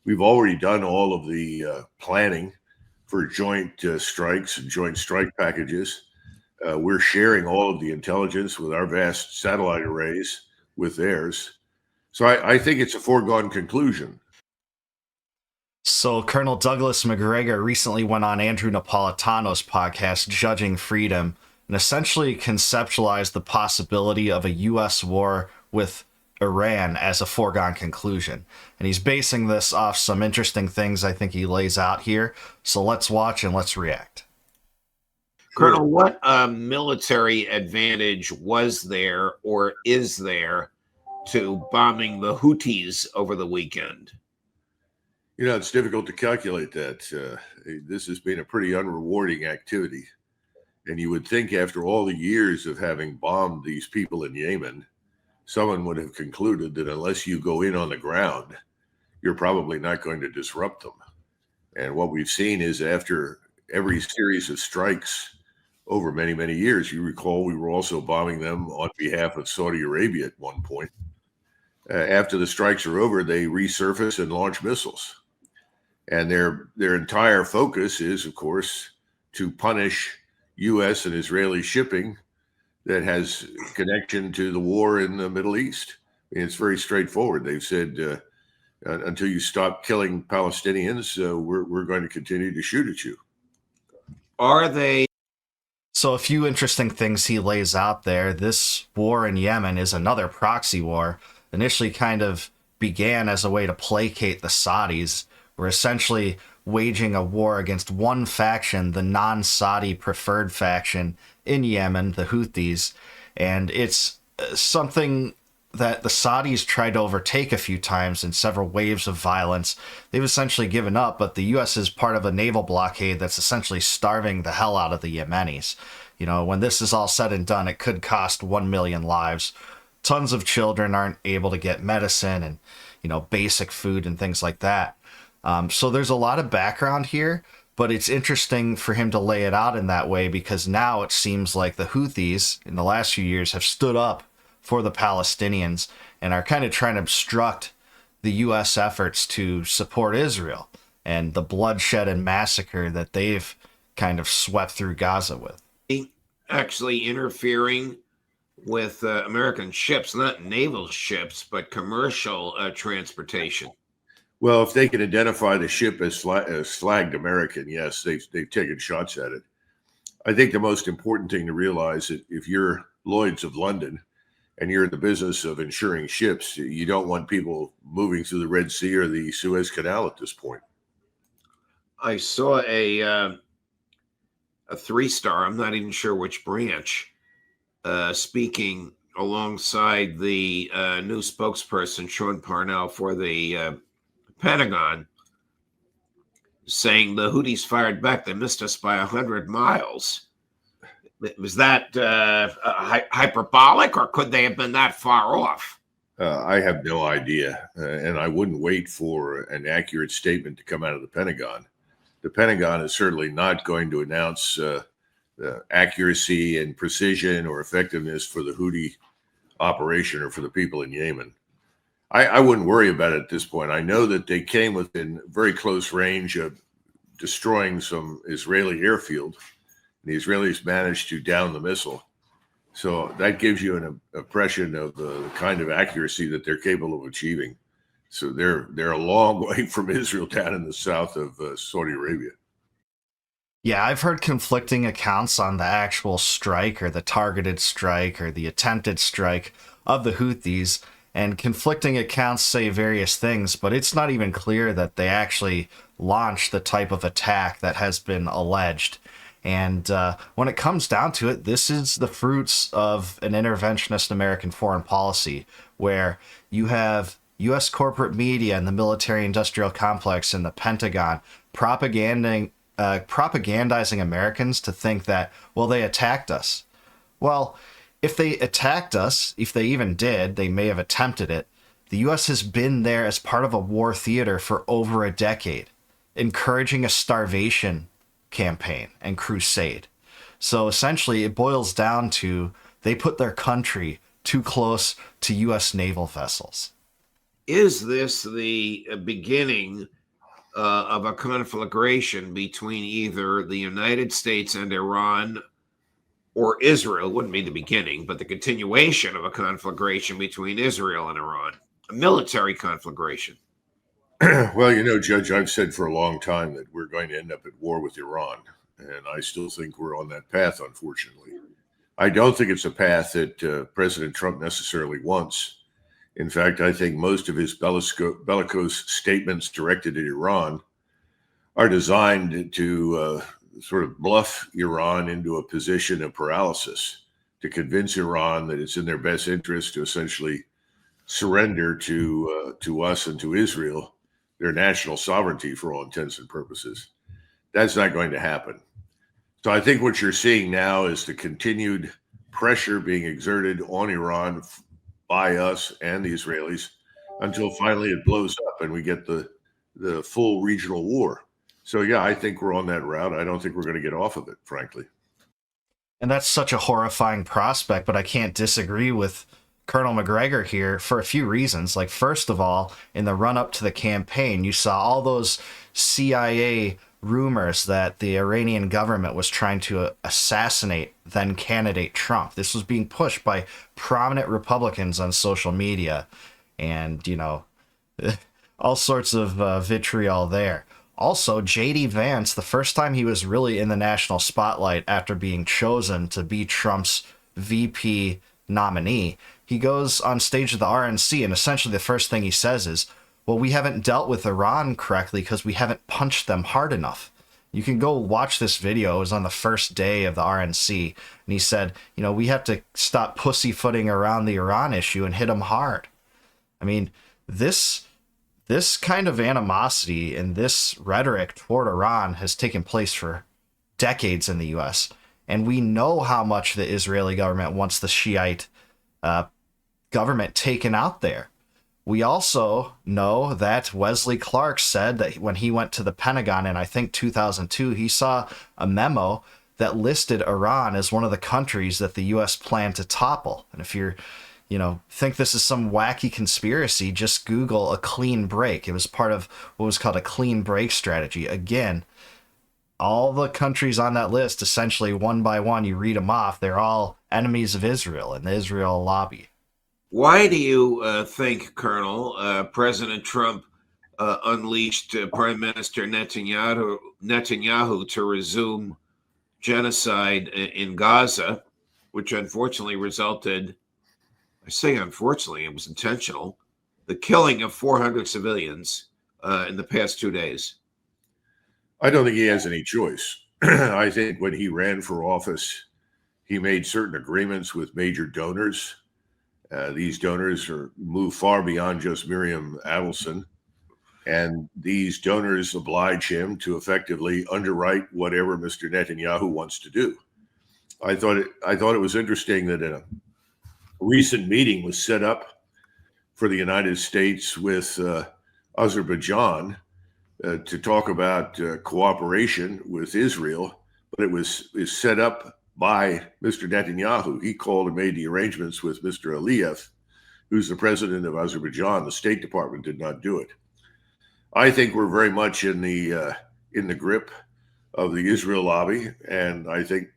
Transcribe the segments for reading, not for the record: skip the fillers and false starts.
We've already done all of the planning for joint strikes and joint strike packages. We're sharing all of the intelligence with our vast satellite arrays with theirs. So I think it's a foregone conclusion. So Colonel Douglas Macgregor recently went on Andrew Napolitano's podcast, Judging Freedom, and essentially conceptualized the possibility of a U.S. war with Iran as a foregone conclusion. And he's basing this off some interesting things I think he lays out here. So let's watch and let's react. Sure. Colonel, what military advantage was there or is there to bombing the Houthis over the weekend? You know, it's difficult to calculate that. This has been a pretty unrewarding activity. And you would think after all the years of having bombed these people in Yemen, someone would have concluded that unless you go in on the ground, you're probably not going to disrupt them. And what we've seen is after every series of strikes over many, many years, you recall we were also bombing them on behalf of Saudi Arabia at one point. After the strikes are over, they resurface and launch missiles. And their entire focus is, of course, to punish U.S. and Israeli shipping that has connection to the war in the Middle East. I mean, it's very straightforward. They've said, until you stop killing Palestinians, we're going to continue to shoot at you. Are they? So a few interesting things he lays out there. This war in Yemen is another proxy war. Initially kind of began as a way to placate the Saudis. We're essentially waging a war against one faction, the non-Saudi preferred faction in Yemen, the Houthis. And it's something that the Saudis tried to overtake a few times in several waves of violence. They've essentially given up, but the U.S. is part of a naval blockade that's essentially starving the hell out of the Yemenis. You know, when this is all said and done, it could cost 1 million lives. Tons of children aren't able to get medicine and, you know, basic food and things like that. So there's a lot of background here, but it's interesting for him to lay it out in that way because now it seems like the Houthis in the last few years have stood up for the Palestinians and are kind of trying to obstruct the U.S. efforts to support Israel and the bloodshed and massacre that they've kind of swept through Gaza with. Actually interfering with American ships, not naval ships, but commercial transportation. Well, if they can identify the ship as flagged American, yes, they've taken shots at it. I think the most important thing to realize is if you're Lloyd's of London and you're in the business of insuring ships, you don't want people moving through the Red Sea or the Suez Canal at this point. I saw a 3-star, I'm not even sure which branch, speaking alongside the new spokesperson, Sean Parnell, for the Pentagon, saying the Houthis fired back. They missed us by 100 miles. Was that hyperbolic, or could they have been that far off? I have no idea, and I wouldn't wait for an accurate statement to come out of the Pentagon. The Pentagon is certainly not going to announce accuracy and precision or effectiveness for the Houthi operation or for the people in Yemen. I wouldn't worry about it at this point. I know that they came within very close range of destroying some Israeli airfield. The Israelis managed to down the missile. So that gives you an impression of the kind of accuracy that they're capable of achieving. So they're a long way from Israel down in the south of Saudi Arabia. Yeah, I've heard conflicting accounts on the actual strike or the targeted strike or the attempted strike of the Houthis. And conflicting accounts say various things, but it's not even clear that they actually launched the type of attack that has been alleged. And when it comes down to it, this is the fruits of an interventionist American foreign policy, where you have U.S. corporate media and the military-industrial complex and the Pentagon propagandizing Americans to think that, well, they attacked us. Well, if they attacked us, if they even did, they may have attempted it. The U.S. has been there as part of a war theater for over a decade, encouraging a starvation campaign and crusade. So essentially, it boils down to they put their country too close to U.S. naval vessels. is this the beginning of a conflagration between either the United States and Iran, or Israel? Wouldn't be the beginning, but the continuation of a conflagration between Israel and Iran, a military conflagration. Well, Judge, I've said for a long time that we're going to end up at war with Iran, and I still think we're on that path, unfortunately. I don't think it's a path that President Trump necessarily wants. In fact, I think most of his bellicose statements directed at Iran are designed to sort of bluff Iran into a position of paralysis, to convince Iran that it's in their best interest to essentially surrender to us and to Israel their national sovereignty for all intents and purposes. That's not going to happen. So I think what you're seeing now is the continued pressure being exerted on Iran by us and the Israelis until finally it blows up and we get the full regional war. So yeah, I think we're on that route. I don't think we're going to get off of it, frankly. And that's such a horrifying prospect, but I can't disagree with Colonel Macgregor here for a few reasons. Like, first of all, in the run up to the campaign, you saw all those CIA rumors that the Iranian government was trying to assassinate then candidate Trump. This was being pushed by prominent Republicans on social media, and, all sorts of vitriol there. Also, J.D. Vance, the first time he was really in the national spotlight after being chosen to be Trump's VP nominee, he goes on stage at the RNC, and essentially the first thing he says is, well, we haven't dealt with Iran correctly because we haven't punched them hard enough. You can go watch this video. It was on the first day of the RNC, and he said, we have to stop pussyfooting around the Iran issue and hit them hard. I mean, this kind of animosity and this rhetoric toward Iran has taken place for decades in the U.S., and we know how much the Israeli government wants the Shiite government taken out there. We also know that Wesley Clark said that when he went to the Pentagon in, I think, 2002, he saw a memo that listed Iran as one of the countries that the U.S. planned to topple. And if you're, think this is some wacky conspiracy, just Google a clean break. It was part of what was called a clean break strategy. Again, all the countries on that list, essentially one by one, you read them off, they're all enemies of Israel and the Israel lobby. Why do you think, Colonel, President Trump unleashed Prime Minister Netanyahu to resume genocide in Gaza, which unfortunately resulted, I say unfortunately, it was intentional, the killing of 400 civilians in the past 2 days? I don't think he has any choice. I think when he ran for office, he made certain agreements with major donors. These donors move far beyond just Miriam Adelson, and these donors oblige him to effectively underwrite whatever Mr. Netanyahu wants to do. I thought it was interesting that a recent meeting was set up for the United States with Azerbaijan to talk about cooperation with Israel, but is set up by Mr. Netanyahu. He called and made the arrangements with Mr. Aliyev, who's the president of Azerbaijan. The State Department did not do it. I think we're very much in the grip of the Israel lobby, and I think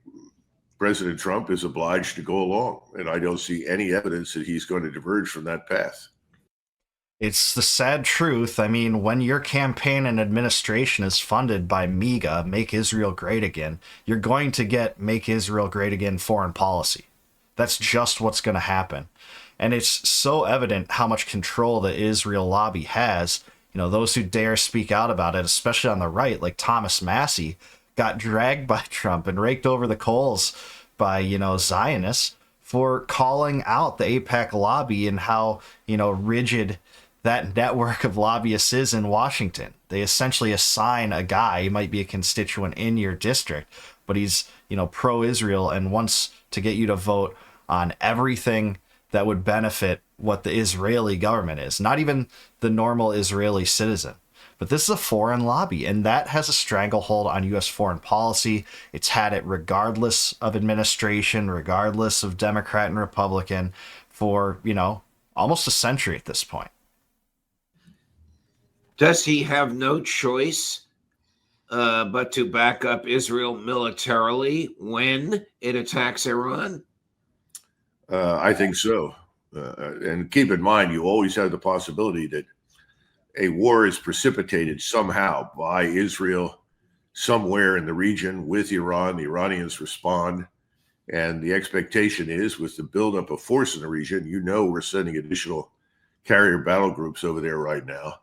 President Trump is obliged to go along, and I don't see any evidence that he's going to diverge from that path. It's the sad truth. I mean, when your campaign and administration is funded by MEGA, Make Israel Great Again, you're going to get Make Israel Great Again foreign policy. That's just what's going to happen. And it's so evident how much control the Israel lobby has. Those who dare speak out about it, especially on the right, like Thomas Massey, got dragged by Trump and raked over the coals by, Zionists for calling out the AIPAC lobby and how, rigid that network of lobbyists is in Washington. They essentially assign a guy, he might be a constituent in your district, but he's, pro-Israel and wants to get you to vote on everything that would benefit what the Israeli government is, not even the normal Israeli citizen. But this is a foreign lobby, and that has a stranglehold on U.S. foreign policy. It's had it regardless of administration, regardless of Democrat and Republican, for, almost a century at this point. Does he have no choice but to back up Israel militarily when it attacks Iran? I think so. And keep in mind, you always have the possibility that a war is precipitated somehow by Israel somewhere in the region with Iran. The Iranians respond. And the expectation is, with the buildup of force in the region, we're sending additional carrier battle groups over there right now.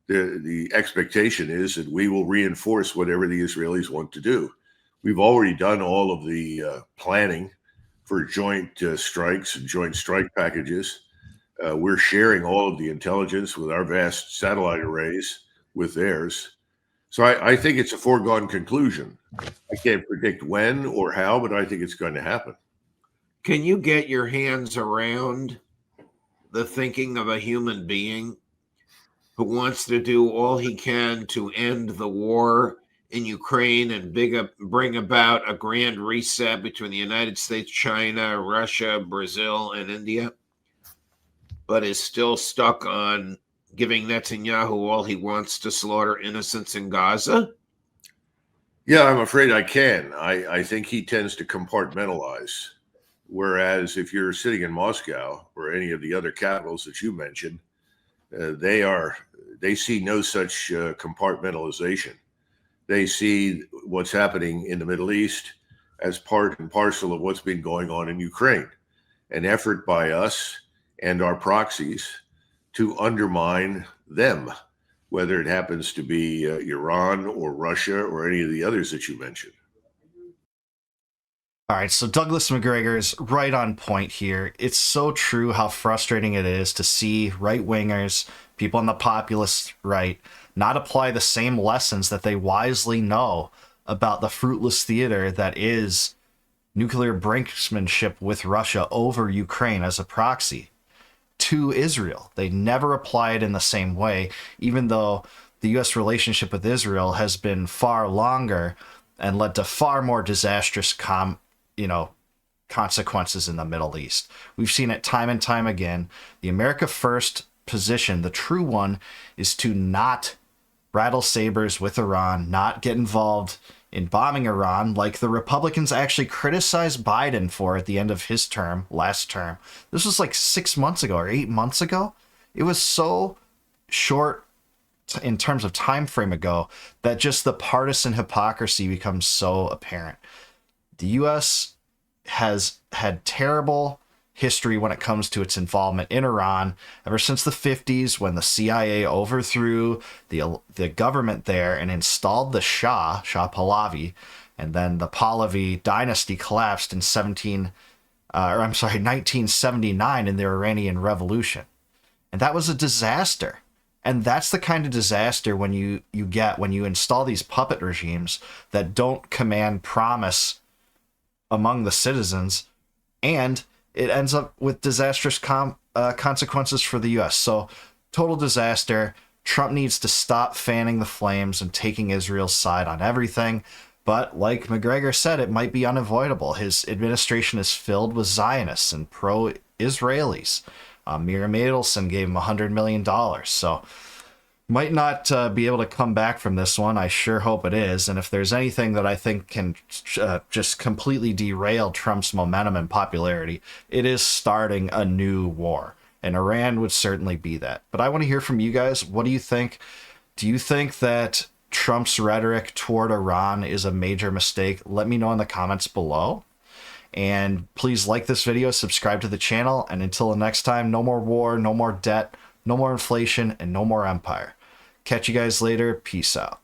The expectation is that we will reinforce whatever the Israelis want to do. We've already done all of the planning for joint strikes and joint strike packages. We're sharing all of the intelligence with our vast satellite arrays with theirs. So I think it's a foregone conclusion. I can't predict when or how, but I think it's going to happen. Can you get your hands around the thinking of a human being who wants to do all he can to end the war in Ukraine and bring about a grand reset between the United States, China, Russia, Brazil, and India, but is still stuck on giving Netanyahu all he wants to slaughter innocents in Gaza? Yeah, I'm afraid I can. I think he tends to compartmentalize. Whereas if you're sitting in Moscow or any of the other capitals that you mentioned, they see no such compartmentalization. They see what's happening in the Middle East as part and parcel of what's been going on in Ukraine, an effort by us and our proxies to undermine them, whether it happens to be Iran or Russia or any of the others that you mentioned. All right, so Douglas Macgregor is right on point here. It's so true how frustrating it is to see right-wingers, people on the populist right, not apply the same lessons that they wisely know about the fruitless theater that is nuclear brinksmanship with Russia over Ukraine as a proxy to Israel. They never apply it in the same way, even though the U.S. relationship with Israel has been far longer and led to far more disastrous consequences in the Middle East. We've seen it time and time again. The America First position, the true one, is to not rattle sabers with Iran, not get involved in bombing Iran, like the Republicans actually criticized Biden for at the end of his term, last term. This was like 6 months ago or 8 months ago. It was so short in terms of time frame ago that just the partisan hypocrisy becomes so apparent. The U.S. has had terrible history when it comes to its involvement in Iran ever since the 50s, when the CIA overthrew the government there and installed the Shah Pahlavi, and then the Pahlavi dynasty collapsed in 1979 in the Iranian Revolution. And that was a disaster. And that's the kind of disaster when you get when you install these puppet regimes that don't command promise among the citizens, and it ends up with disastrous consequences for the U.S. So, total disaster. Trump needs to stop fanning the flames and taking Israel's side on everything. But like Macgregor said, it might be unavoidable. His administration is filled with Zionists and pro-Israelis. Miriam Adelson gave him $100 million. So might not be able to come back from this one. I sure hope it is. And if there's anything that I think can just completely derail Trump's momentum and popularity, it is starting a new war. And Iran would certainly be that. But I want to hear from you guys. What do you think? Do you think that Trump's rhetoric toward Iran is a major mistake? Let me know in the comments below. And please like this video, subscribe to the channel, and until the next time, no more war, no more debt, no more inflation, and no more empire. Catch you guys later. Peace out.